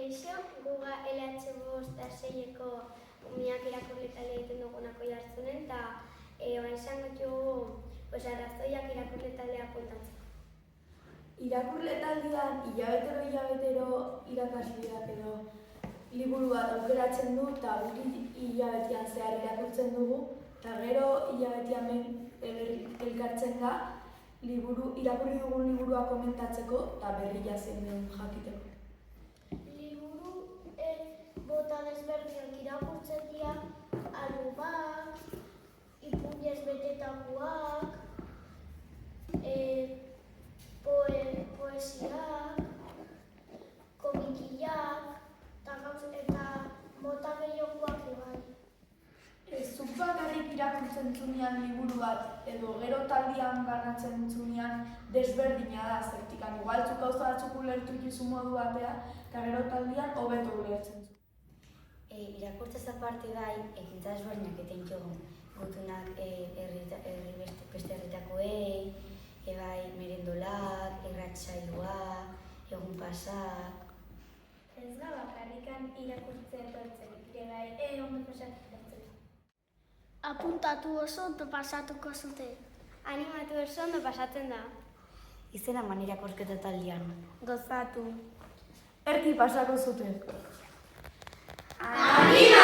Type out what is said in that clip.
Kaixo, guga LH5-6eko umiak irakurle talde egiten dugunako jartzunen, eta orain izango dugu arrazoiak irakurle taldea kontatzeko. Irakurle taldean hilabetero irakasleak edo liburu bat aukeratzen du eta hilabetean zehar irakurtzen dugu, eta gero hilabetean elkartzen da irakurri dugun liburua komentatzeko eta berria zein den jakiteko. Bota desberdinak irakurtzen dira, albumak, ipuinez betetakoak, poesiak, komikiak eta mota gehiokoak ebai. Zuk bakarrik irakurtzen zunean liburu bat edo gero taldean banatzen zunean desberdina da zertikan. Igual zuk gauza batzuk ulertu dizu modu batean eta gero taldean hobeto ulertzen zu. Irakurtzez aparte bai, ekintza desberdinak egiten jogun gutunak beste herritakoei, merendolak, irratsaioak, egun pasak. Ez da bakarrikan irakurtzen etortzen, bai, ondo pasatzen etortzen. Apuntatu oso ondo pasatuko zute. Animatu oso ondo pasatzen da. Izena eman irakurketa taldean. Gozatu. Erdi pasako zuten. Animatu!